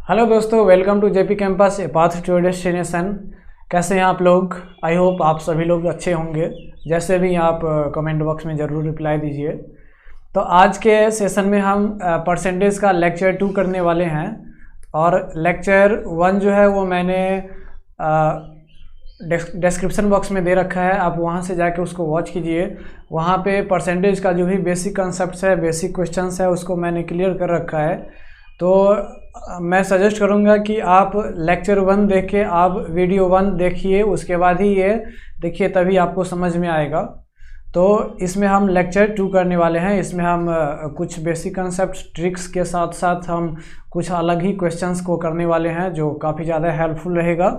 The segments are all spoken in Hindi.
हेलो दोस्तों, welcome to JP campus a path to destination. कैसे हैं आप लोग? आई होप आप सभी लोग अच्छे होंगे। जैसे भी आप कमेंट बॉक्स में ज़रूर रिप्लाई दीजिए। तो आज के सेशन में हम परसेंटेज का लेक्चर 2 करने वाले हैं और लेक्चर 1 जो है वो मैंने डिस्क्रिप्शन बॉक्स में दे रखा है, आप वहां से जाके उसको वॉच कीजिए। वहां पे परसेंटेज का जो भी बेसिक कॉन्सेप्ट्स है, बेसिक क्वेश्चंस है, उसको मैंने क्लियर कर रखा है। तो मैं सजेस्ट करूंगा कि आप लेक्चर 1 देख के आप वीडियो 1 देखिए, उसके बाद ही ये देखिए, तभी आपको समझ में आएगा। तो इसमें हम लेक्चर 2 करने वाले हैं। इसमें हम कुछ बेसिक कॉन्सेप्ट ट्रिक्स के साथ साथ हम कुछ अलग ही क्वेश्चंस को करने वाले हैं जो काफ़ी ज़्यादा हेल्पफुल रहेगा।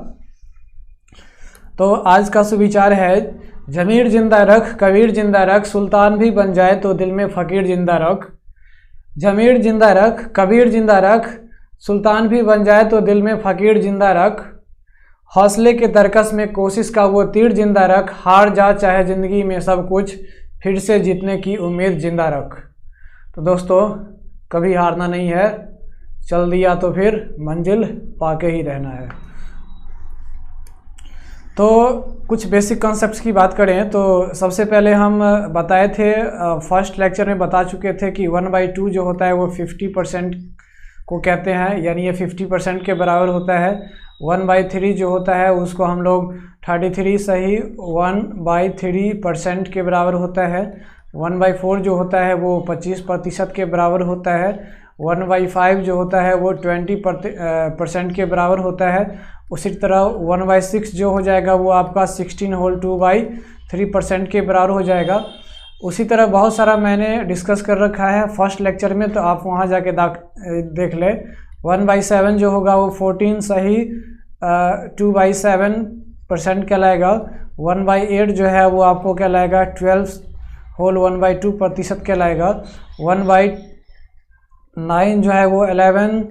तो आज का सुविचार है, ज़मीर जिंदा रख कबीर जिंदा रख, सुल्तान भी बन जाए तो दिल में फ़कीर जिंदा रख। ज़मीर जिंदा रख कबीर जिंदा रख, सुल्तान भी बन जाए तो दिल में फ़कीर जिंदा रख। हौसले के तरकस में कोशिश का वो तीर जिंदा रख, हार जा चाहे ज़िंदगी में सब कुछ, फिर से जीतने की उम्मीद जिंदा रख। तो दोस्तों, कभी हारना नहीं है, चल दिया तो फिर मंजिल पाके ही रहना है। तो कुछ बेसिक कॉन्सेप्ट्स की बात करें तो सबसे पहले हम बताए थे, फर्स्ट लेक्चर में बता चुके थे कि 1/2 जो होता है वो 50% को कहते हैं, यानी ये 50% के बराबर होता है। 1/3 जो होता है उसको हम लोग 33 सही 1/3% के बराबर होता है। 1/4 जो होता है वो 25% के बराबर होता है। 1/5 जो होता है वो 20% के बराबर होता है। उसी तरह 1/6 जो हो जाएगा वो आपका 16 होल 2/3% के बराबर हो जाएगा। उसी तरह बहुत सारा मैंने डिस्कस कर रखा है फर्स्ट लेक्चर में, तो आप वहाँ जाके देख ले। 1/7 जो होगा वो 14 सही 2/7% कहलाएगा। 1/8 जो है वो आपको कहलाएगा 12 होल 1/2% कहलाएगा। 1/9 जो है वो 11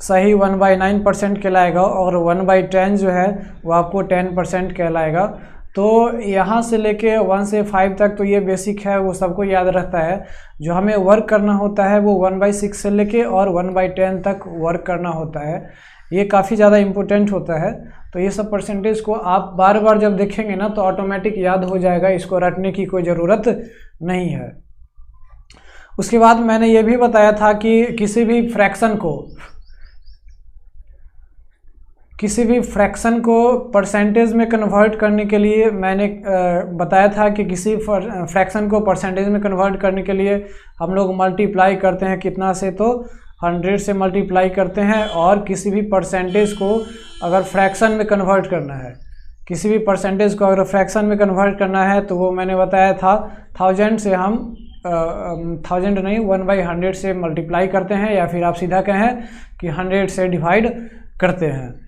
सही 1/9% कहलाएगा और 1/10 जो है वो आपको 10% कहलाएगा। तो यहाँ से लेके 1 से 5 तक तो ये बेसिक है, वो सबको याद रहता है। जो हमें वर्क करना होता है वो 1/6 से लेके और 1/10 तक वर्क करना होता है। ये काफ़ी ज़्यादा इम्पोर्टेंट होता है। तो ये सब परसेंटेज को आप बार बार जब देखेंगे ना तो ऑटोमेटिक याद हो जाएगा, इसको रटने की कोई ज़रूरत नहीं है। उसके बाद मैंने ये भी बताया था कि किसी भी फ्रैक्शन को परसेंटेज में कन्वर्ट करने के लिए मैंने बताया था कि किसी फ्रैक्शन को परसेंटेज में कन्वर्ट करने के लिए हम लोग मल्टीप्लाई करते हैं कितना से, तो 100 से मल्टीप्लाई करते हैं। और किसी भी परसेंटेज को अगर फ्रैक्शन में कन्वर्ट करना है, किसी भी परसेंटेज को अगर फ्रैक्शन में कन्वर्ट करना है तो वो मैंने बताया था 1000 से हम 1000 नहीं 1/100 से मल्टीप्लाई करते हैं, या फिर आप सीधा कहें कि 100 से डिवाइड करते हैं।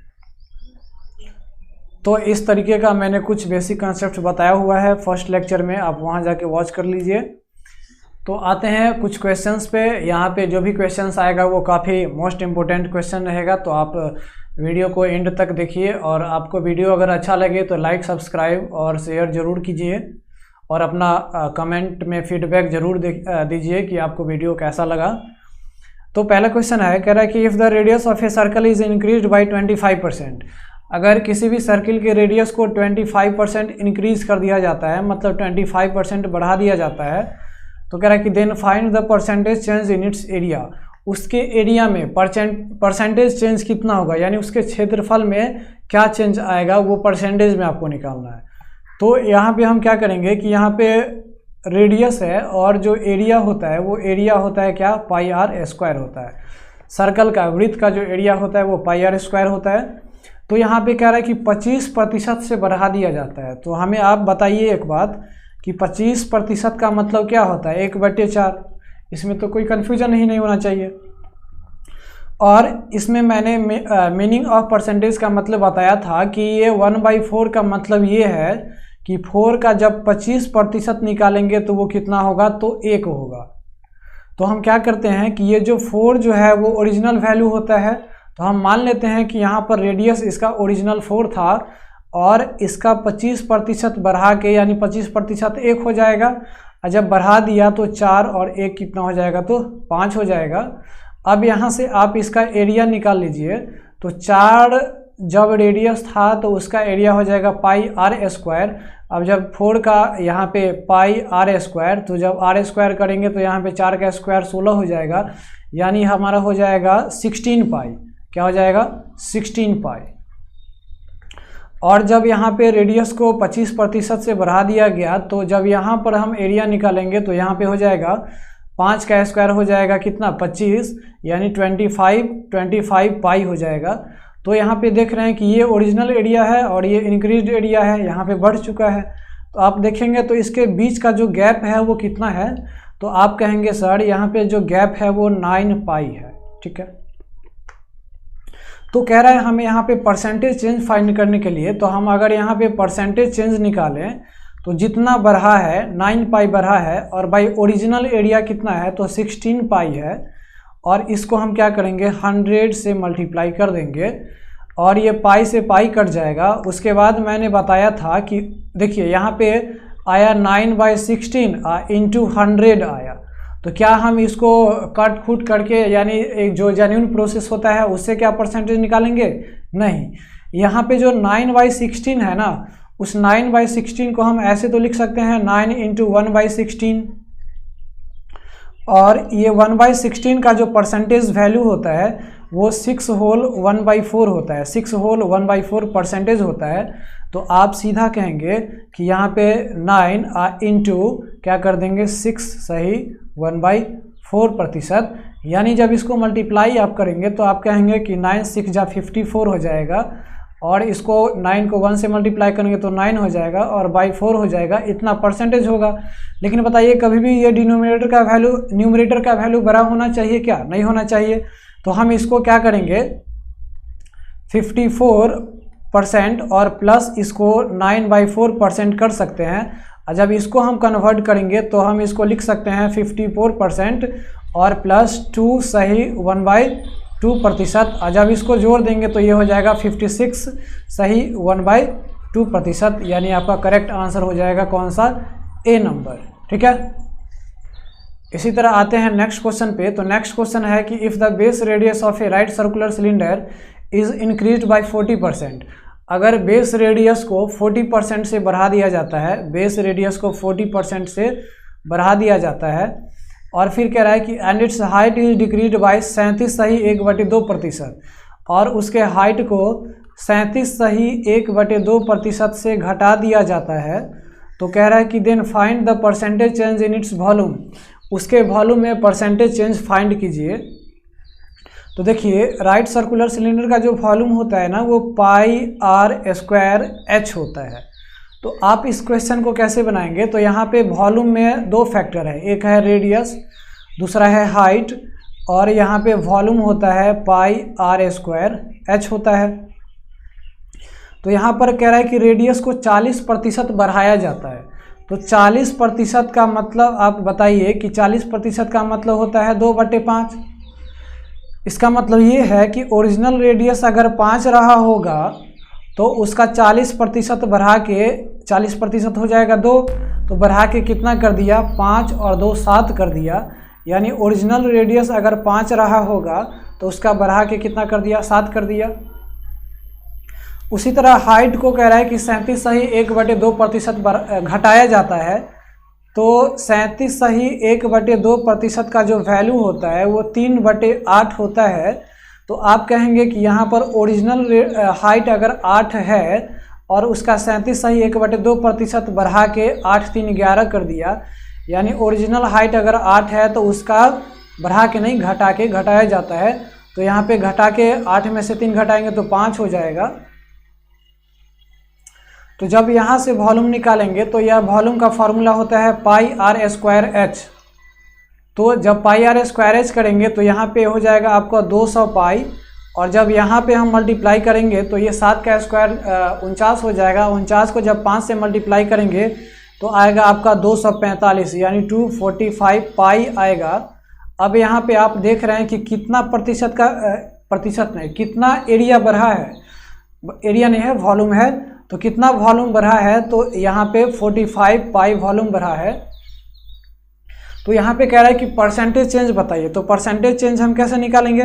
तो इस तरीके का मैंने कुछ बेसिक कॉन्सेप्ट बताया हुआ है फर्स्ट लेक्चर में, आप वहां जाके वॉच कर लीजिए। तो आते हैं कुछ क्वेश्चंस पे। यहाँ पे जो भी क्वेश्चंस आएगा वो काफ़ी मोस्ट इम्पोर्टेंट क्वेश्चन रहेगा, तो आप वीडियो को एंड तक देखिए। और आपको वीडियो अगर अच्छा लगे तो लाइक, सब्सक्राइब और शेयर ज़रूर कीजिए और अपना कमेंट में फीडबैक ज़रूर दीजिए कि आपको वीडियो कैसा लगा। तो पहला क्वेश्चन है, कह रहा है कि if the radius of a circle is increased by 25%, अगर किसी भी सर्किल के रेडियस को 25% इंक्रीज कर दिया जाता है, मतलब 25% बढ़ा दिया जाता है, तो कह रहा है कि then find the percentage change in its area. उसके एरिया में परसेंटेज चेंज कितना होगा, यानी उसके क्षेत्रफल में क्या चेंज आएगा वो परसेंटेज में आपको निकालना है। तो यहाँ पे हम क्या करेंगे कि यहाँ पे रेडियस है और जो एरिया होता है वो एरिया होता है क्या, πr² होता है। सर्कल का वृत्त का जो एरिया होता है वो πr² होता है। तो यहाँ पे कह रहा है कि 25% से बढ़ा दिया जाता है। तो हमें आप बताइए एक बात कि 25% का मतलब क्या होता है, 1/4। इसमें तो कोई कन्फ्यूजन ही नहीं होना चाहिए। और इसमें मैंने मीनिंग ऑफ परसेंटेज का मतलब बताया था कि ये 1/4 का मतलब ये है कि 4 का जब 25% निकालेंगे तो वो कितना होगा, तो 1 होगा। तो हम क्या करते हैं कि ये जो 4 जो है वो ओरिजिनल वैल्यू होता है, तो हम मान लेते हैं कि यहाँ पर रेडियस इसका ओरिजिनल 4 था और इसका 25% बढ़ा के, यानी 25% 1 हो जाएगा। और जब बढ़ा दिया तो 4 और 1 कितना हो जाएगा, तो 5 हो जाएगा। अब यहाँ से आप इसका एरिया निकाल लीजिए। तो 4 जब रेडियस था तो उसका एरिया हो जाएगा पाई आर स्क्वायर। अब जब 4 का यहाँ पे पाई आर स्क्वायर, तो जब आर स्क्वायर करेंगे तो यहाँ पे 4 का स्क्वायर 16 हो जाएगा, यानी हमारा हो जाएगा 16 पाई। क्या हो जाएगा? 16 पाई। और जब यहाँ पे रेडियस को 25% से बढ़ा दिया गया, तो जब यहाँ पर हम एरिया निकालेंगे तो यहाँ पे हो जाएगा 5 का स्क्वायर हो जाएगा कितना? 25, यानी 25 पाई हो जाएगा। तो यहाँ पे देख रहे हैं कि ये ओरिजिनल एरिया है और ये इंक्रीज्ड एरिया है, यहाँ पे बढ़ चुका है। तो आप देखेंगे तो इसके बीच का जो गैप है वो कितना है? तो आप कहेंगे सर यहाँ पे जो गैप है वो 9 पाई है। ठीक है, तो कह रहा है हमें यहाँ पे परसेंटेज चेंज फाइंड करने के लिए, तो हम अगर यहाँ पे परसेंटेज चेंज निकालें तो जितना बढ़ा है 9 पाई बढ़ा है, और बाई ओरिजिनल एरिया कितना है? तो 16 पाई है। और इसको हम क्या करेंगे? 100 से मल्टीप्लाई कर देंगे और ये पाई से पाई कट जाएगा। उसके बाद मैंने बताया था कि देखिए यहाँ पे आया 9/16 इंटू 100 आया। तो क्या हम इसको कट फुट करके, यानी एक जो जेन्युइन प्रोसेस होता है उससे क्या परसेंटेज निकालेंगे? नहीं। यहाँ पे जो 9/16 है ना, उस 9/16 को हम ऐसे तो लिख सकते हैं 9 इंटू 1/16, और ये 1/16 का जो परसेंटेज वैल्यू होता है वो 6 होल 1/4 होता है। 6 होल 1/4 परसेंटेज होता है। तो आप सीधा कहेंगे कि यहाँ पे 9 इंटू क्या कर देंगे? 6 सही 1/4%, यानी जब इसको मल्टीप्लाई आप करेंगे तो आप कहेंगे कि 9 6 जा 54 हो जाएगा, और इसको 9 को 1 से मल्टीप्लाई करेंगे तो 9 हो जाएगा और बाई 4 हो जाएगा, इतना परसेंटेज होगा। लेकिन बताइए कभी भी ये डिनोमिनेटर का वैल्यू न्यूमरेटर का वैल्यू बड़ा होना चाहिए क्या? नहीं होना चाहिए। तो हम इसको क्या करेंगे? 54% और प्लस इसको 9/4% कर सकते हैं। और जब इसको हम कन्वर्ट करेंगे तो हम इसको लिख सकते हैं 54% और प्लस 2 सही 1/2%। और जब इसको जोड़ देंगे तो ये हो जाएगा 56 सही 1/2%, यानी आपका करेक्ट आंसर हो जाएगा कौन सा? ए नंबर। ठीक है, इसी तरह आते हैं नेक्स्ट क्वेश्चन पे। तो नेक्स्ट क्वेश्चन है कि if the base radius of A right circular cylinder is increased by 40%, अगर बेस रेडियस को 40% से बढ़ा दिया जाता है, बेस रेडियस को 40% से बढ़ा दिया जाता है, और फिर कह रहा है कि and it's height is decrease by 37 सही 1/2%, और उसके हाइट को 37 सही 1/2% से घटा दिया जाता है। तो कह रहा है कि then find the percentage change in its volume, उसके वॉल्यूम में परसेंटेज चेंज फाइंड कीजिए। तो देखिए राइट सर्कुलर सिलेंडर का जो वॉल्यूम होता है ना वो पाई आर स्क्वायर एच होता है। तो आप इस क्वेश्चन को कैसे बनाएंगे? तो यहाँ पे वॉल्यूम में 2 फैक्टर है, एक है रेडियस, दूसरा है हाइट, और यहाँ पे वॉल्यूम होता है पाई आर स्क्वायर एच होता है। तो यहाँ पर कह रहा है कि रेडियस को 40% बढ़ाया जाता है। तो 40% का मतलब आप बताइए कि 40% का मतलब होता है 2/5। इसका मतलब ये है कि ओरिजिनल रेडियस अगर 5 रहा होगा तो उसका 40% बढ़ा के 40% हो जाएगा 2, तो बढ़ा के कितना कर दिया? 5 और 2 7 कर दिया, यानी ओरिजिनल रेडियस अगर 5 रहा होगा तो उसका बढ़ा के कितना कर दिया? 7 कर दिया। उसी तरह हाइट को कह रहा है कि 37 सही 1/2% घटाया जाता है। तो 37 सही 1/2% का जो वैल्यू होता है वो 3/8 होता है। तो आप कहेंगे कि यहाँ पर ओरिजिनल हाइट अगर 8 है और उसका 37 सही 1/2% बढ़ा के 8 3 11 कर दिया, यानी ओरिजिनल हाइट अगर 8 है तो उसका बढ़ा के नहीं घटा के घटाया जाता है। तो यहाँ पे घटा के 8 में से 3 घटाएंगे तो 5 हो जाएगा। तो जब यहाँ से वॉल्यूम निकालेंगे तो यह वॉल्यूम का फॉर्मूला होता है पाई आर स्क्वायर एच। तो जब पाई आर स्क्वायर एच करेंगे तो यहाँ पे हो जाएगा आपका 200 पाई, और जब यहाँ पे हम मल्टीप्लाई करेंगे तो ये 7 का स्क्वायर 49 हो जाएगा। 49 को जब 5 से मल्टीप्लाई करेंगे तो आएगा आपका 245, यानी 245 पाई आएगा। अब यहाँ पे आप देख रहे हैं कि कितना प्रतिशत का प्रतिशत नहीं, कितना एरिया बढ़ा है, एरिया नहीं है वॉल्यूम है। तो कितना वॉल्यूम बढ़ा है? तो यहाँ पे 45 पाई वॉल्यूम बढ़ा है। तो यहाँ पे कह रहा है कि परसेंटेज चेंज बताइए। तो परसेंटेज चेंज हम कैसे निकालेंगे?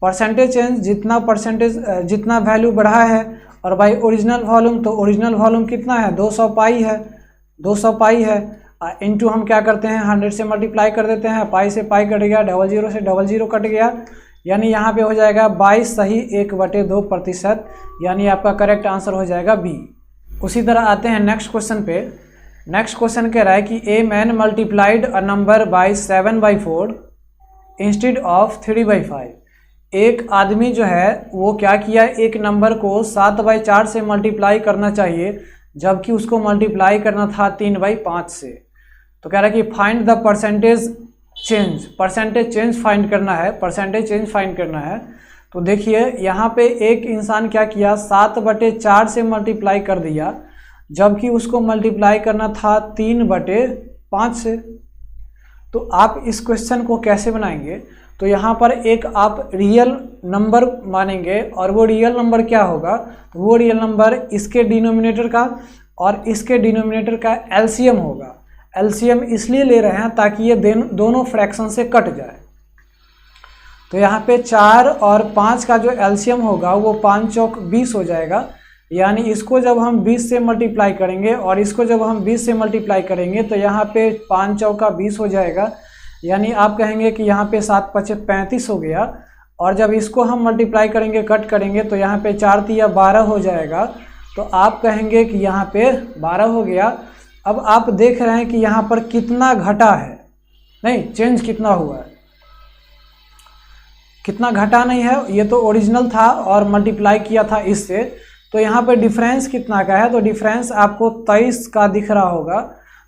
परसेंटेज चेंज जितना वैल्यू बढ़ा है और बाई ओरिजिनल वॉल्यूम, तो ओरिजिनल वॉल्यूम कितना है 200 पाई है, 200 पाई है, इनटू हम क्या करते हैं 100 से मल्टीप्लाई कर देते हैं, पाई से पाई कट गया, 00 से 00 कट गया, यानी यहाँ पे हो जाएगा 22 सही 1/2%, यानी आपका करेक्ट आंसर हो जाएगा बी। उसी तरह आते हैं नेक्स्ट क्वेश्चन पे। नेक्स्ट क्वेश्चन कह रहा है कि a man multiplied a number by 7/4 instead of 3/5। एक आदमी जो है वो क्या किया, एक नंबर को 7/4 से मल्टीप्लाई करना चाहिए, जबकि उसको मल्टीप्लाई करना था 3/5 से। तो कह रहा है कि find the percentage change, percentage change find करना है, परसेंटेज चेंज फाइंड करना है। तो देखिए यहाँ पे एक इंसान क्या किया 7/4 से मल्टीप्लाई कर दिया, जबकि उसको मल्टीप्लाई करना था 3/5 से। तो आप इस क्वेश्चन को कैसे बनाएंगे? तो यहाँ पर एक आप रियल नंबर मानेंगे, और वो रियल नंबर क्या होगा, तो वो रियल नंबर इसके डिनोमिनेटर का और इसके डिनोमिनेटर का एलसीएम होगा। एलसीएम इसलिए ले रहे हैं ताकि ये दोनों फ्रैक्शन से कट जाए। तो यहाँ पे 4 और 5 का जो एलसीएम होगा वो 5 चौक 20 हो जाएगा, यानी इसको जब हम 20 से मल्टीप्लाई करेंगे और इसको जब हम 20 से मल्टीप्लाई करेंगे तो यहाँ पे 5 चौका 20 हो जाएगा, यानी आप कहेंगे कि यहाँ पे 7 5 35 हो गया। और जब इसको हम मल्टीप्लाई करेंगे, कट करेंगे, तो यहाँ पे 4 तिया 12 हो जाएगा, तो आप कहेंगे कि यहाँ पे 12 हो गया। अब आप देख रहे हैं कि यहाँ पर कितना घटा है, नहीं चेंज कितना हुआ है, कितना घटा नहीं है, ये तो ओरिजिनल था और मल्टीप्लाई किया था इससे। तो यहाँ पे डिफरेंस कितना का है, तो डिफरेंस आपको 23 का दिख रहा होगा।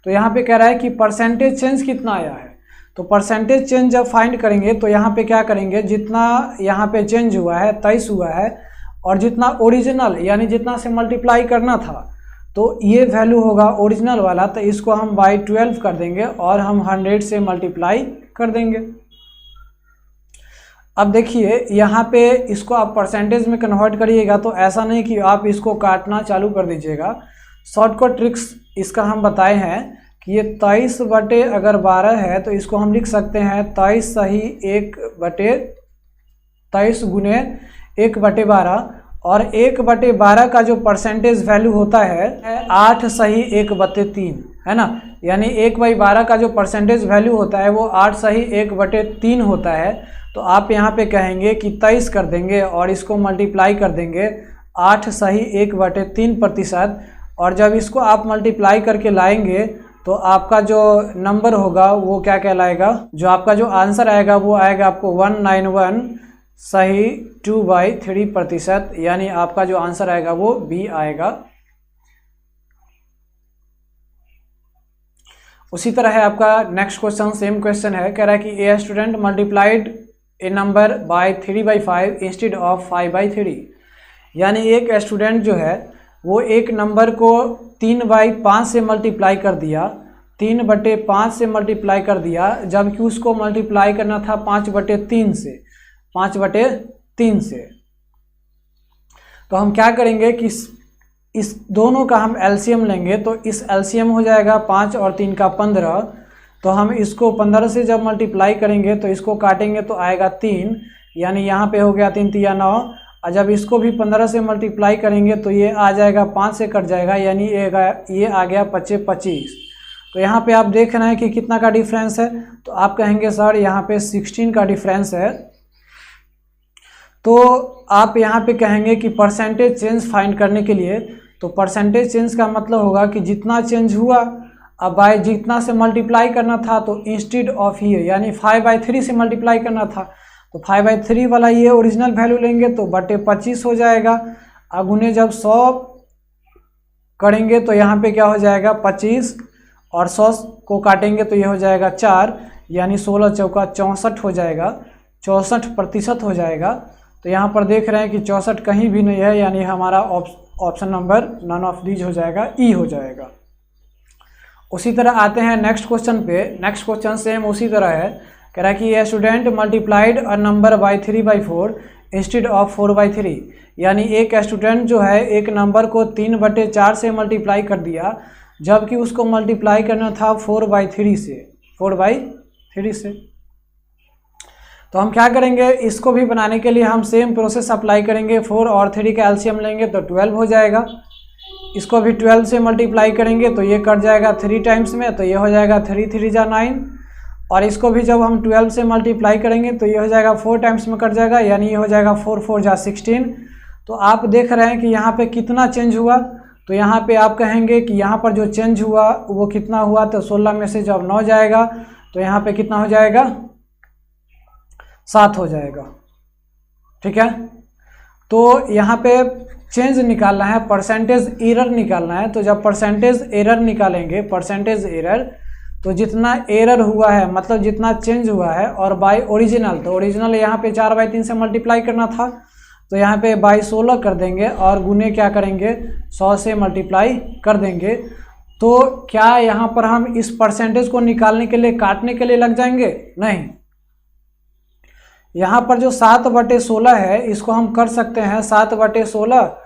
तो यहाँ पे कह रहा है कि परसेंटेज चेंज कितना आया है। तो परसेंटेज चेंज जब फाइंड करेंगे तो यहाँ पे क्या करेंगे, जितना यहाँ पे चेंज हुआ है 23 हुआ है, और जितना ओरिजिनल यानी जितना से मल्टीप्लाई करना था, तो ये वैल्यू होगा ओरिजिनल वाला, तो इसको हम बाई 12 कर देंगे और हम 100 से मल्टीप्लाई कर देंगे। अब देखिए यहाँ पे इसको आप परसेंटेज में कन्वर्ट करिएगा, तो ऐसा नहीं कि आप इसको काटना चालू कर दीजिएगा। शॉर्टकट ट्रिक्स इसका हम बताए हैं कि ये 23/12 है, तो इसको हम लिख सकते हैं 23 सही 1/23 गुने 1/12, और 1/12 का जो परसेंटेज वैल्यू होता है 8 सही 1/3, है ना, यानी 1/12 का जो परसेंटेज वैल्यू होता है वो 8 सही 1/3 होता है। तो आप यहाँ पे कहेंगे कि 23 कर देंगे और इसको मल्टीप्लाई कर देंगे 8 सही 1/3%, और जब इसको आप मल्टीप्लाई करके लाएंगे तो आपका जो नंबर होगा वो क्या कहलाएगा, जो आपका जो आंसर आएगा वो आएगा आपको 191 सही 2/3%, यानी आपका जो आंसर आएगा वो बी आएगा। उसी तरह है आपका नेक्स्ट क्वेश्चन, सेम क्वेश्चन है, कह रहा है कि a student multiplied A number by 3/5 instead of 5/3। यानी एक स्टूडेंट जो है वो एक नंबर को 3/5 से मल्टीप्लाई कर दिया, 3/5 से मल्टीप्लाई कर दिया, जबकि उसको मल्टीप्लाई करना था 5/3 से, 5/3 से। तो हम क्या करेंगे कि इस दोनों का हम एलसीएम लेंगे, तो इस एलसीएम हो जाएगा 5 और 3 का 15, तो हम इसको 15 से जब मल्टीप्लाई करेंगे तो इसको काटेंगे तो आएगा 3, यानी यहाँ पे हो गया 3 तिया 9, और जब इसको भी 15 से मल्टीप्लाई करेंगे तो ये आ जाएगा 5 से कट जाएगा, यानी ये आ गया 25। तो यहाँ पे आप देख रहे हैं कि कितना का डिफरेंस है, तो आप कहेंगे सर यहाँ पे 16 का डिफरेंस है। तो आप यहाँ पे कहेंगे कि परसेंटेज चेंज फाइंड करने के लिए, तो परसेंटेज चेंज का मतलब होगा कि जितना चेंज हुआ, अब बाय जितना से मल्टीप्लाई करना था, तो इंस्टेड ऑफ ये यानी 5/3 से मल्टीप्लाई करना था, तो 5/3 वाला ये ओरिजिनल वैल्यू लेंगे तो बटे 25 हो जाएगा। अगुने जब 100 करेंगे तो यहाँ पे क्या हो जाएगा 25, और 100 को काटेंगे तो ये हो जाएगा 4, यानी 16 चौका 64 हो जाएगा, 64% हो जाएगा। तो यहाँ पर देख रहे हैं कि 64 कहीं भी नहीं है, यानी हमारा option number none of these हो जाएगा, ई हो जाएगा। उसी तरह आते हैं नेक्स्ट क्वेश्चन पे। नेक्स्ट क्वेश्चन सेम उसी तरह है, कह रहा है कि a student multiplied a number by 3/4 instead of 4/3। यानी एक स्टूडेंट जो है एक नंबर को 3/4 से मल्टीप्लाई कर दिया, जबकि उसको मल्टीप्लाई करना था 4/3 से, 3 से। तो हम क्या करेंगे, इसको भी बनाने के लिए हम सेम प्रोसेस अप्लाई करेंगे। 4 और 3 का एलसीएम लेंगे तो 12 हो जाएगा। इसको भी 12 से मल्टीप्लाई करेंगे तो ये कट जाएगा 3 टाइम्स में, तो ये हो जाएगा 3 3 जा 9। और इसको भी जब हम 12 से मल्टीप्लाई करेंगे तो ये हो जाएगा 4 टाइम्स में कट जाएगा, यानी ये हो जाएगा 4 4 जा 16। तो आप देख रहे हैं कि यहाँ पे कितना चेंज हुआ। तो यहाँ पे आप कहेंगे कि यहाँ पर जो चेंज हुआ वो कितना हुआ, तो 16 में से जब 9 जाएगा तो यहाँ पे कितना हो जाएगा, 7 हो जाएगा। ठीक है, तो यहाँ पे चेंज निकालना है, परसेंटेज एरर निकालना है। तो जब परसेंटेज एरर निकालेंगे, परसेंटेज एरर, तो जितना एरर हुआ है मतलब जितना चेंज हुआ है, और बाय ओरिजिनल, तो ओरिजिनल यहाँ पे 4/3 से मल्टीप्लाई करना था, तो यहाँ पे बाय 16 कर देंगे और गुने क्या करेंगे, 100 से मल्टीप्लाई कर देंगे। तो क्या यहाँ पर हम इस परसेंटेज को निकालने के लिए काटने के लिए लग जाएंगे? नहीं, यहाँ पर जो 7/16 है इसको हम कर सकते हैं, 7/16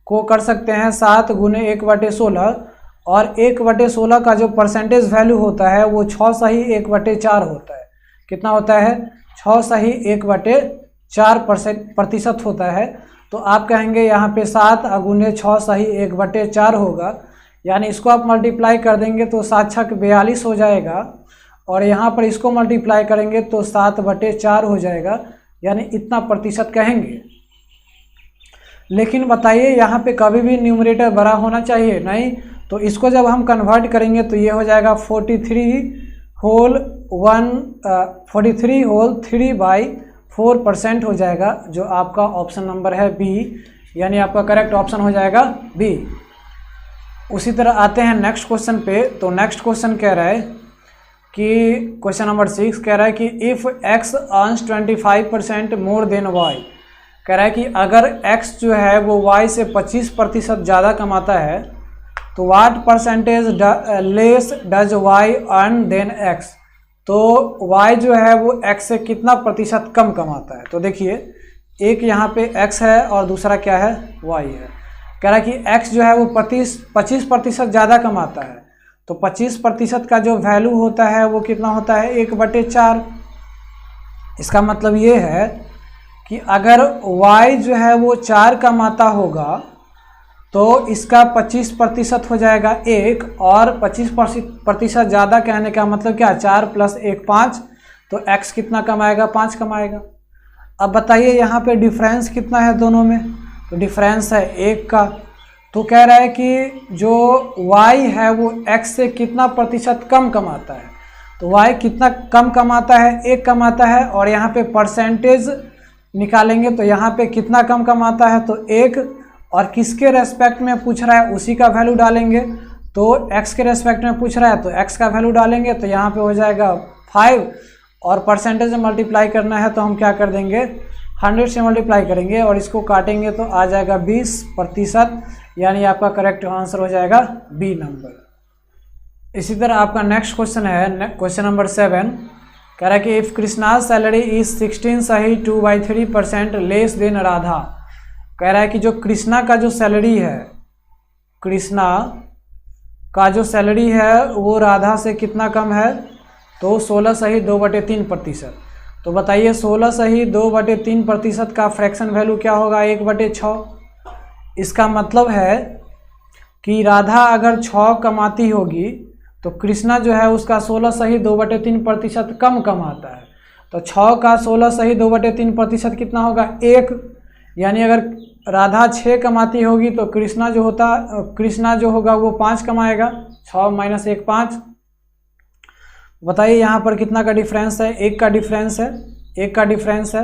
को कर सकते हैं 7 गुने 1/16, और 1/16 का जो परसेंटेज वैल्यू होता है वो 6 सही 1/4 होता है। कितना होता है? 6 सही 1/4% होता है। तो आप कहेंगे यहाँ पे 7 गुने 6 सही 1/4 होगा, यानी इसको आप मल्टीप्लाई कर देंगे तो 7 छक 42 हो जाएगा, और यहाँ पर इसको मल्टीप्लाई करेंगे तो 7/4 हो जाएगा, यानी इतना प्रतिशत कहेंगे। लेकिन बताइए यहाँ पे कभी भी न्यूमरेटर बड़ा होना चाहिए? नहीं। तो इसको जब हम कन्वर्ट करेंगे तो ये हो जाएगा 43/3/4% हो जाएगा, जो आपका ऑप्शन नंबर है बी, यानी आपका करेक्ट ऑप्शन हो जाएगा बी। उसी तरह आते हैं नेक्स्ट क्वेश्चन पे। तो नेक्स्ट क्वेश्चन कह रहा है कि क्वेश्चन नंबर 6 कह रहा है कि if x earns 25% more than y, कह रहा है कि अगर x जो है वो y से 25% ज़्यादा कमाता है तो what percentage less does y earn than x, तो y जो है वो x से कितना प्रतिशत कम कमाता है। तो देखिए, एक यहाँ पे x है और दूसरा क्या है, y है। कह रहा है कि x जो है वो 25% ज़्यादा कमाता है, तो 25% का जो वैल्यू होता है वो कितना होता है, 1/4। इसका मतलब ये है कि अगर y जो है वो 4 कमाता होगा तो इसका 25% हो जाएगा 1, और 25% ज़्यादा कहने का मतलब क्या, 4 + 1 5, तो x कितना कमाएगा, 5 कमाएगा। अब बताइए यहाँ पे डिफरेंस कितना है दोनों में, तो डिफरेंस है 1 का। तो कह रहा है कि जो y है वो x से कितना प्रतिशत कम कमाता है, तो y कितना कम कमाता है, 1 कमाता है, और यहाँ पे परसेंटेज निकालेंगे तो यहाँ पे कितना कम कमाता है, तो 1, और किसके रेस्पेक्ट में पूछ रहा है उसी का वैल्यू डालेंगे। तो x के रेस्पेक्ट में पूछ रहा है तो x का वैल्यू डालेंगे, तो यहाँ पे हो जाएगा 5, और परसेंटेज में मल्टीप्लाई करना है तो हम क्या कर देंगे, 100 से मल्टीप्लाई करेंगे और इसको काटेंगे तो आ जाएगा 20%, यानी आपका करेक्ट आंसर हो जाएगा बी नंबर। इसी तरह आपका नेक्स्ट क्वेश्चन है क्वेश्चन नंबर 7, कह रहा है कि इफ़ कृष्णा सैलरी इज 16 सही 2/3% लेस देन राधा। कह रहा है कि जो कृष्णा का जो सैलरी है, कृष्णा का जो सैलरी है वो राधा से कितना कम है, तो 16 सही 2/3%। तो बताइए 16 सही 2/3% का फ्रैक्शन वैल्यू क्या होगा, 1/6। इसका मतलब है कि राधा अगर 6 कमाती होगी तो कृष्णा जो है उसका 16 सही 2/3% कम कमाता है। तो 6 का 16 सही 2/3% कितना होगा, 1, यानी अगर राधा 6 कमाती होगी तो कृष्णा जो होगा वो 5 कमाएगा, 6 - 1 5। बताइए यहाँ पर कितना का डिफरेंस है, 1 का डिफरेंस है, 1 का डिफरेंस है।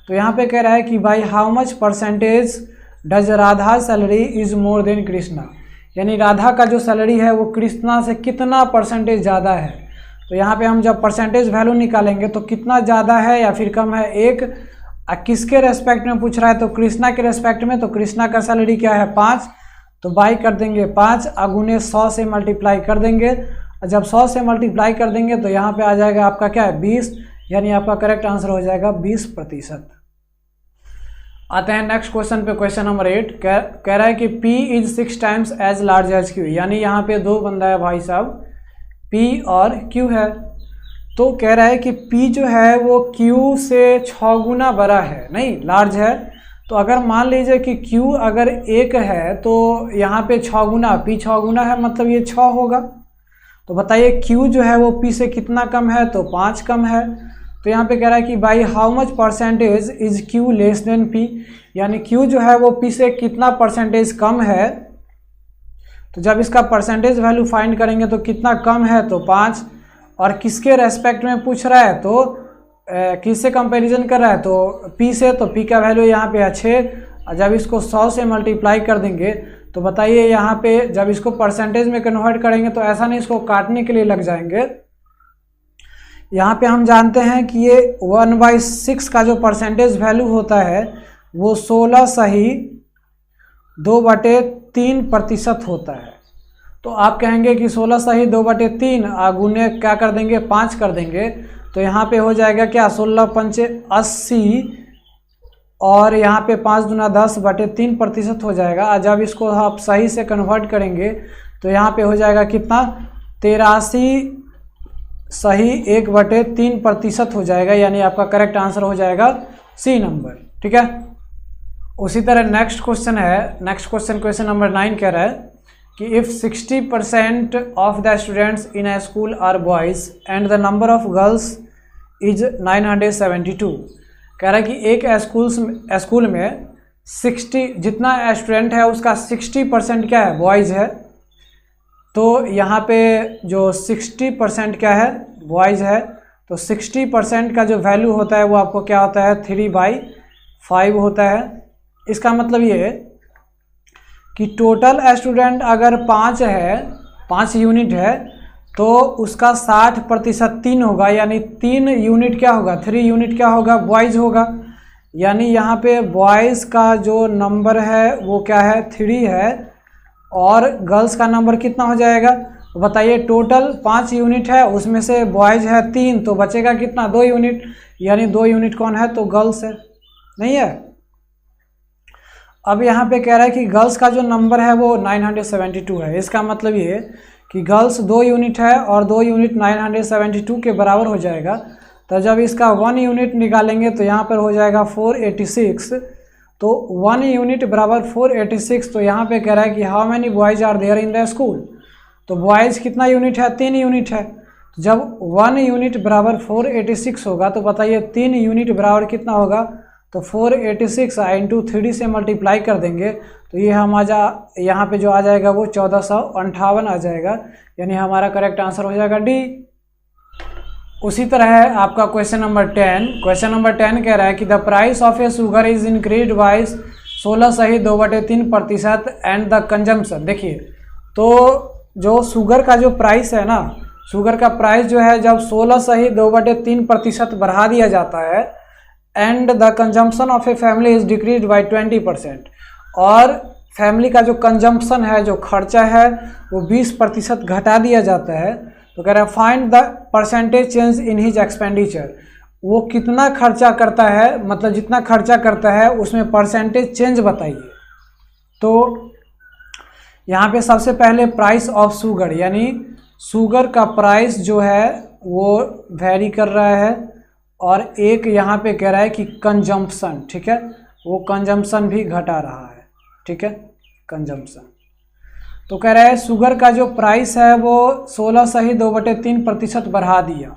तो यहाँ पे कह रहा है कि भाई how much percentage does Radha salary is more than Krishna, यानी राधा का जो सैलरी है वो कृष्णा से कितना परसेंटेज ज़्यादा है। तो यहाँ पे हम जब परसेंटेज वैल्यू निकालेंगे तो कितना ज़्यादा है या फिर कम है, 1। किसके रेस्पेक्ट में पूछ रहा है, तो कृष्णा के रेस्पेक्ट में। तो कृष्णा का सैलरी क्या है, 5, तो बाई कर देंगे 5 गुने 100 से मल्टीप्लाई कर देंगे। जब 100 से मल्टीप्लाई कर देंगे तो यहाँ पे आ जाएगा आपका क्या है, 20, यानी आपका करेक्ट आंसर हो जाएगा 20%। आते हैं नेक्स्ट क्वेश्चन पे, क्वेश्चन नंबर 8 कह रहा है कि P is 6 times as large as Q, यानी यहाँ पे 2 बंदा है भाई साहब, P और Q है। तो कह रहा है कि P जो है वो Q से 6 गुना बड़ा है, नहीं लार्ज है। तो अगर मान लीजिए कि Q अगर 1 है तो यहाँ पे 6 गुना, P 6 गुना है, मतलब ये 6 होगा। तो बताइए Q जो है वो P से कितना कम है, तो 5 कम है। तो यहाँ पे कह रहा है कि by how much percentage is Q less than P, यानी Q जो है वो P से कितना परसेंटेज कम है। तो जब इसका परसेंटेज वैल्यू फाइंड करेंगे तो कितना कम है, तो 5। और किसके रेस्पेक्ट में पूछ रहा है, तो किससे कंपैरिजन कर रहा है, तो P से। तो P का वैल्यू यहाँ पे है 6, और जब इसको 100 से मल्टीप्लाई कर देंगे तो बताइए यहाँ पे जब इसको परसेंटेज में कन्वर्ट करेंगे तो ऐसा नहीं इसको काटने के लिए लग जाएंगे। यहाँ पे हम जानते हैं कि ये 1/6 का जो परसेंटेज वैल्यू होता है वो 16 सही 2/3% होता है। तो आप कहेंगे कि 16 सही 2/3 गुने क्या कर देंगे, 5 कर देंगे। तो यहाँ पे हो जाएगा क्या, 16 पंचे 80, और यहाँ पे 5 दूना 10/3% हो जाएगा। और जब इसको आप सही से कन्वर्ट करेंगे तो यहाँ पे हो जाएगा कितना, 83 सही 1/3% हो जाएगा, यानी आपका करेक्ट आंसर हो जाएगा C नंबर। ठीक है। उसी तरह नेक्स्ट क्वेश्चन है, नेक्स्ट क्वेश्चन नंबर 9 कह रहा है कि if 60% of the students in a school are boys and the number of girls is 972। कह रहा है कि एक स्कूल में 60 जितना स्टूडेंट है उसका 60% क्या है, बॉयज़ है। तो यहाँ पे जो 60% क्या है, बॉयज़ है। तो 60% का जो वैल्यू होता है वो आपको क्या होता है, 3/5 होता है। इसका मतलब ये कि टोटल स्टूडेंट अगर 5 है, 5 यूनिट है, तो उसका 60% 3 होगा, यानी 3 यूनिट क्या होगा, 3 यूनिट क्या होगा, बॉयज़ होगा। यानी यहाँ पे बॉयज़ का जो नंबर है वो क्या है, 3 है, और गर्ल्स का नंबर कितना हो जाएगा। तो बताइए टोटल 5 यूनिट है, उसमें से बॉयज़ है 3, तो बचेगा कितना, 2 यूनिट। यानी 2 यूनिट कौन है, तो गर्ल्स है, नहीं है। अब यहाँ पे कह रहा है कि गर्ल्स का जो नंबर है वो 972 है। इसका मतलब ये कि गर्ल्स 2 यूनिट है और 2 यूनिट 972 के बराबर हो जाएगा। तो जब इसका 1 यूनिट निकालेंगे तो यहाँ पर हो जाएगा 486। तो 1 यूनिट बराबर 486। तो यहाँ पे कह रहा है कि how many boys are there in the school. तो बॉयज़ कितना यूनिट है, 3 यूनिट है। तो जब 1 यूनिट बराबर 486 होगा तो बताइए 3 यूनिट बराबर कितना होगा। तो 486 इंटू 3 से मल्टीप्लाई कर देंगे तो ये हम यहाँ पे जो आ जाएगा वो 1458 आ जाएगा, यानी हमारा करेक्ट आंसर हो जाएगा डी। उसी तरह है आपका क्वेश्चन नंबर 10। क्वेश्चन नंबर 10 कह रहा है कि the price of A sugar is increase by 16 सही 2/3% एंड द कंजम्पशन। देखिए तो जो शुगर का जो प्राइस है ना, शुगर का प्राइस जो है जब 16 सही 2/3% बढ़ा दिया जाता है, and the consumption of a family is decrease by 20%, और फैमिली का जो कंजम्पशन है, जो खर्चा है, वो 20% घटा दिया जाता है। तो कह रहा है find the percentage change in his expenditure. वो कितना खर्चा करता है, मतलब जितना खर्चा करता है उसमें परसेंटेज चेंज बताइए। तो यहाँ पे सबसे पहले प्राइस ऑफ शुगर, यानी शुगर का प्राइस जो है वो वेरी कर रहा है, और एक यहाँ पे कह रहा है कि कंजम्पशन, ठीक है, वो कंजम्पशन भी घटा रहा है, ठीक है, कंजम्पशन। तो कह रहा है शुगर का जो प्राइस है वो 16 सही 2/3% बढ़ा दिया।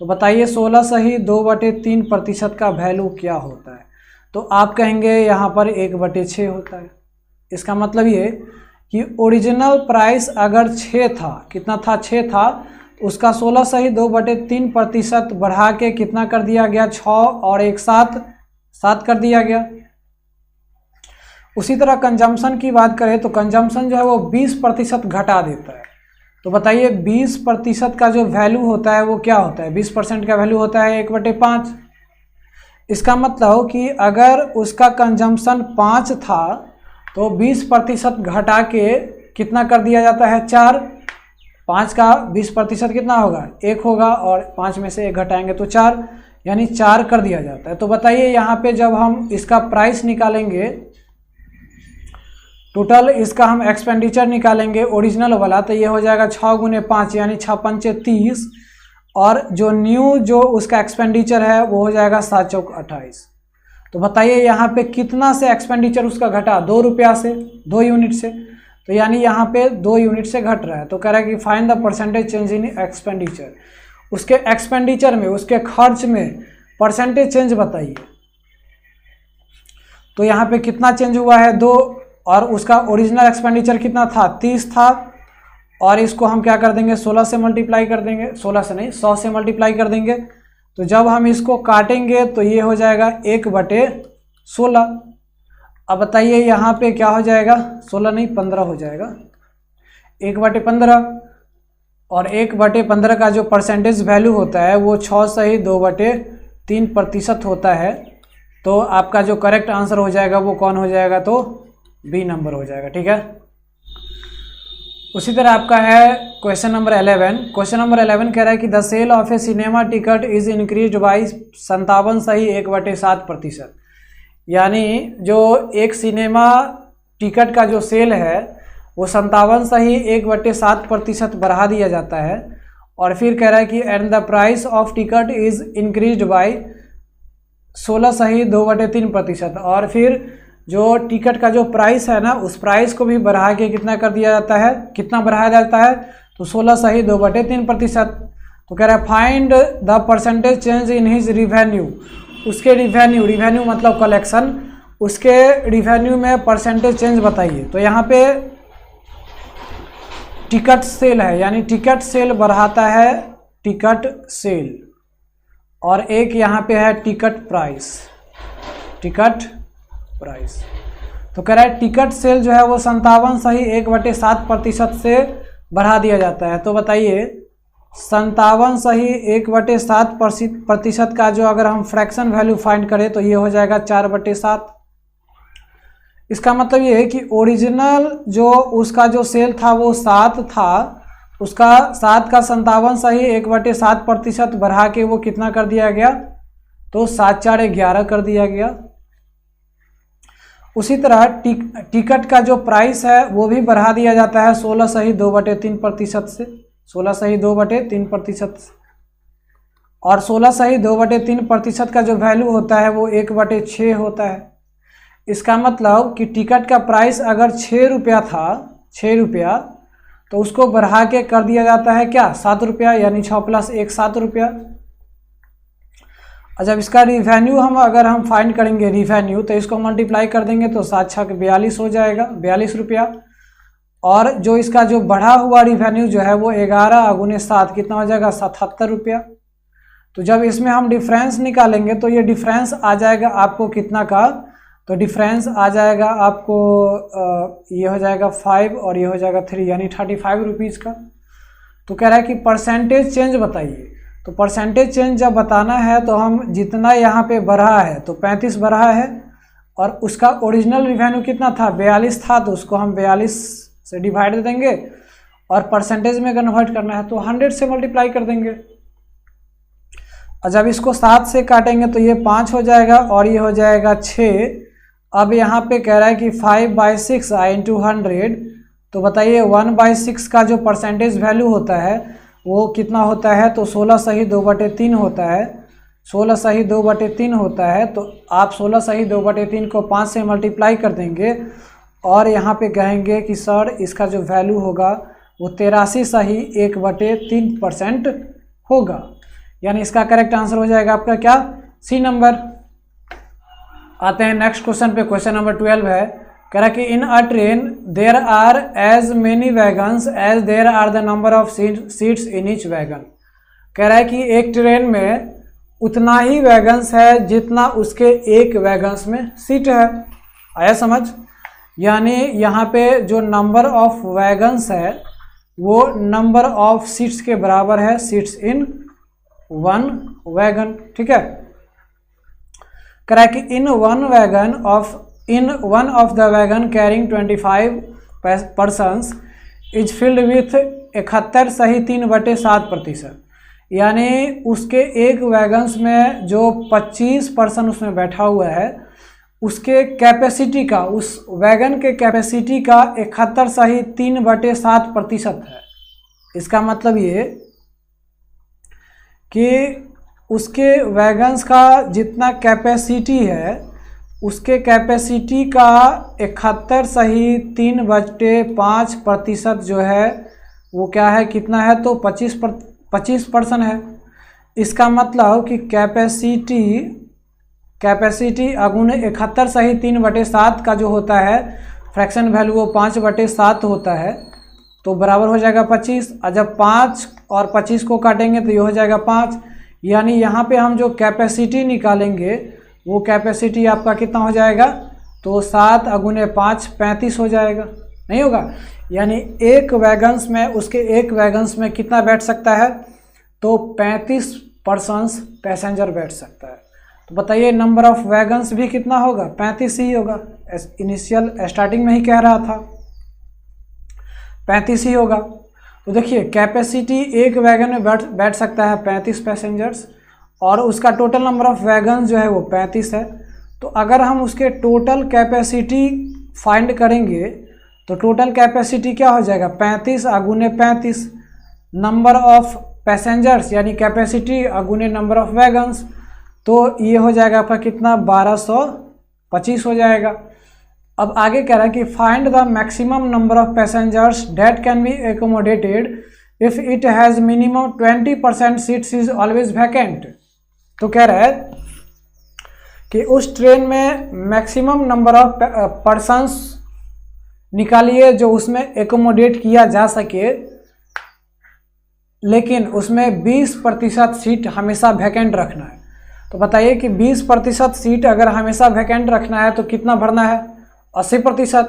तो बताइए 16 सही 2/3% का वैल्यू क्या होता है। तो आप कहेंगे यहाँ पर 1/6 होता है। इसका मतलब ये कि ओरिजिनल प्राइस अगर 6 था, कितना था, 6 था, उसका 16 सही 2/3% बढ़ा के कितना कर दिया गया, 6 और 1 7 कर दिया गया। उसी तरह कंजम्पशन की बात करें तो कंजम्पशन जो है वो 20% घटा देता है। तो बताइए 20% का जो वैल्यू होता है वो क्या होता है, 20% का वैल्यू होता है 1/5। इसका मतलब कि अगर उसका कंजम्पशन 5 था तो 20% घटा के कितना कर दिया जाता है, 4। 5 का 20% कितना होगा, 1 होगा, और 5 में से 1 घटाएंगे तो 4, यानी 4 कर दिया जाता है। तो बताइए यहाँ पे जब हम इसका प्राइस निकालेंगे, टोटल इसका हम एक्सपेंडिचर निकालेंगे ओरिजिनल वाला, तो ये हो जाएगा 6 × 5 यानी 6 × 5 = 30, और जो न्यू जो उसका एक्सपेंडिचर है वो हो जाएगा 7 चौक 28। तो बताइए यहाँ पे कितना से एक्सपेंडिचर उसका घटा, 2 रुपया से, 2 यूनिट से, तो यानी यहाँ पे 2 यूनिट से घट रहा है। तो कह रहा है कि find the percentage change in expenditure, उसके एक्सपेंडिचर में, उसके खर्च में परसेंटेज चेंज बताइए। तो यहाँ पे कितना चेंज हुआ है, 2, और उसका ओरिजिनल एक्सपेंडिचर कितना था, 30 था, और इसको हम क्या कर देंगे, 16 से मल्टीप्लाई कर देंगे, 16 से नहीं 100 से मल्टीप्लाई कर देंगे। तो जब हम इसको काटेंगे तो ये हो जाएगा 1/16। अब बताइए यहाँ पे क्या हो जाएगा, 16 नहीं 15 हो जाएगा, 1/15, और 1/15 का जो परसेंटेज वैल्यू होता है वो 6/2/3% होता है। तो आपका जो करेक्ट आंसर हो जाएगा वो कौन हो जाएगा, तो बी नंबर हो जाएगा। ठीक है, उसी तरह आपका है क्वेश्चन नंबर 11। क्वेश्चन नंबर 11 कह रहा है कि the sale of a cinema ticket is increase by 57 सही 1/7%। यानी जो एक सिनेमा टिकट का जो सेल है वो 57 सही 1/7% बढ़ा दिया जाता है। और फिर कह रहा है कि and the price of ticket is increase by 16 सही 2/3%। और फिर जो टिकट का जो प्राइस है ना, उस प्राइस को भी बढ़ा के कितना कर दिया जाता है, कितना बढ़ाया जाता है, तो 16 सही 2/3%। तो कह रहा है find the percentage change in his revenue, उसके रिवेन्यू, रिवेन्यू मतलब कलेक्शन, उसके रिवेन्यू में परसेंटेज चेंज बताइए। तो यहाँ पे टिकट सेल है, यानी टिकट सेल बढ़ाता है, टिकट सेल, और एक यहाँ पे है टिकट प्राइस, टिकट प्राइस। तो कह रहा है टिकट सेल जो है वो 57 सही 1/7% से बढ़ा दिया जाता है। तो बताइए 57 सही 1/7% का जो अगर हम फ्रैक्शन वैल्यू फाइंड करें तो ये हो जाएगा 4/7। इसका मतलब ये है कि ओरिजिनल जो उसका जो सेल था वो 7 था, उसका 7 का 57 सही 1/7% बढ़ा के वो कितना कर दिया गया, तो 7 4 11 कर दिया गया। उसी तरह टिकट का जो प्राइस है वो भी बढ़ा दिया जाता है 16 सही 2/3% से, 16 सही 2/3%, और 16 सही 2/3% का जो वैल्यू होता है वो 1/6 होता है। इसका मतलब कि टिकट का प्राइस अगर 6 रुपया था, 6 रुपया, तो उसको बढ़ा के कर दिया जाता है क्या, 7 रुपया, यानी 6 + 1 7 रुपया। जब इसका रिवेन्यू अगर हम फाइंड करेंगे रिवेन्यू, तो इसको मल्टीप्लाई कर देंगे तो 7 6 42 हो जाएगा, 42 रुपया। और जो इसका जो बढ़ा हुआ रिवेन्यू जो है वो 11 × 7 कितना हो जाएगा, 77 रुपया। तो जब इसमें हम डिफरेंस निकालेंगे तो ये डिफरेंस आ जाएगा आपको कितना का, तो डिफरेंस आ जाएगा आपको ये हो जाएगा 5 और ये हो जाएगा 3, यानी 35 रुपीज़ का। तो कह रहा है कि परसेंटेज चेंज बताइए। तो परसेंटेज चेंज जब बताना है तो हम जितना यहाँ पे बढ़ा है तो 35 बढ़ा है, और उसका ओरिजिनल रिवेन्यू कितना था, 42 था, तो उसको हम 42 से डिवाइड दे देंगे, और परसेंटेज में कन्वर्ट करना है तो 100 से मल्टीप्लाई कर देंगे। और जब इसको 7 से काटेंगे तो ये 5 हो जाएगा और ये हो जाएगा 6। अब यहाँ पे कह रहा है कि 5/6 × 100, तो बताइए 1/6 का जो परसेंटेज वैल्यू होता है वो कितना होता है, तो 16 सही 2/3 होता है, 16 सही 2/3 होता है। तो आप 16 सही 2/3 को 5 से मल्टीप्लाई कर देंगे, और यहाँ पे कहेंगे कि सर इसका जो वैल्यू होगा वो 83 सही 1/3% होगा, यानी इसका करेक्ट आंसर हो जाएगा आपका क्या, सी नंबर। आते हैं नेक्स्ट क्वेश्चन पे, क्वेश्चन नंबर 12 है। कह रहा कि in a train there are as many wagons as there are the number of seats in each wagon. कह रहा है कि एक ट्रेन में उतना ही वैगन्स है जितना उसके एक वैगन्स में सीट है। आया समझ, यानी यहाँ पे जो नंबर ऑफ वैगन्स है वो नंबर ऑफ सीट्स के बराबर है, सीट्स इन वन वैगन। ठीक है, कह रहा है कि in one of the wagon carrying 25 persons is filled with 71 सही 3/7%। यानी उसके एक वैगन्स में जो 25 पर्सन उसमें बैठा हुआ है, उसके कैपेसिटी का, उस वैगन के कैपेसिटी का 71 सही 3/7% है। इसका मतलब ये कि उसके वैगन्स का जितना कैपेसिटी है उसके कैपेसिटी का 71.3/5% जो है वो क्या है, कितना है, तो 25% है। इसका मतलब कि कैपेसिटी अगुने 71.3/7 का जो होता है फ्रैक्शन वैल्यू वो 5/7 होता है, तो बराबर हो जाएगा 25। और जब 5 और 25 को काटेंगे तो ये हो जाएगा 5, यानी यहाँ पे हम जो कैपेसिटी निकालेंगे वो कैपेसिटी आपका कितना हो जाएगा, तो 7 अगुने 5 35 हो जाएगा, नहीं होगा। यानी एक वैगन्स में, उसके एक वैगन्स में कितना बैठ सकता है, तो 35 पर्सन्स पैसेंजर बैठ सकता है। तो बताइए नंबर ऑफ वैगन्स भी कितना होगा, 35 ही होगा। इनिशियल स्टार्टिंग में ही कह रहा था 35 ही होगा। तो देखिए कैपेसिटी एक वैगन में बैठ सकता है 35 पैसेंजर्स, और उसका टोटल नंबर ऑफ वैगन जो है वो 35 है। तो अगर हम उसके टोटल कैपेसिटी फाइंड करेंगे तो टोटल कैपेसिटी क्या हो जाएगा, 35 अगुने 35 नंबर ऑफ पैसेंजर्स यानी कैपेसिटी अगुने नंबर ऑफ वैगन्स, तो ये हो जाएगा आपका कितना, 1225 हो जाएगा। अब आगे कह रहा है कि find the maximum number of passengers that can be accommodated if it has minimum 20% seats is always vacant. तो कह रहा है कि उस ट्रेन में मैक्सिमम नंबर ऑफ पर्सन्स निकालिए जो उसमें एकोमोडेट किया जा सके, लेकिन उसमें 20% सीट हमेशा वैकेंट रखना है। तो बताइए कि 20% सीट अगर हमेशा वैकेंट रखना है तो कितना भरना है, 80%।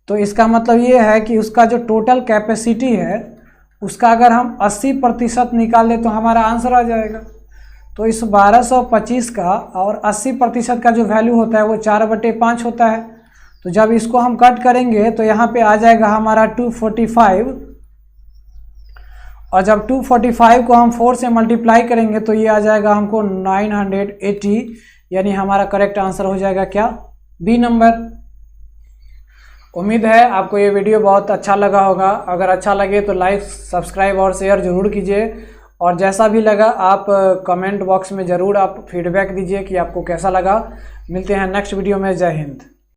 तो इसका मतलब ये है कि उसका जो टोटल कैपेसिटी है उसका अगर हम 80% निकाल दें तो हमारा आंसर आ जाएगा। तो इस 1225 का और 80% का जो वैल्यू होता है वो 4/5 होता है। तो जब इसको हम कट करेंगे तो यहाँ पे आ जाएगा हमारा 245, और जब 245 को हम 4 से मल्टीप्लाई करेंगे तो ये आ जाएगा हमको 980, यानी हमारा करेक्ट आंसर हो जाएगा क्या, बी नंबर। उम्मीद है आपको ये वीडियो बहुत अच्छा लगा होगा। अगर अच्छा लगे तो लाइक, सब्सक्राइब और शेयर ज़रूर कीजिए, और जैसा भी लगा आप कमेंट बॉक्स में ज़रूर आप फीडबैक दीजिए कि आपको कैसा लगा। मिलते हैं नेक्स्ट वीडियो में। जय हिंद।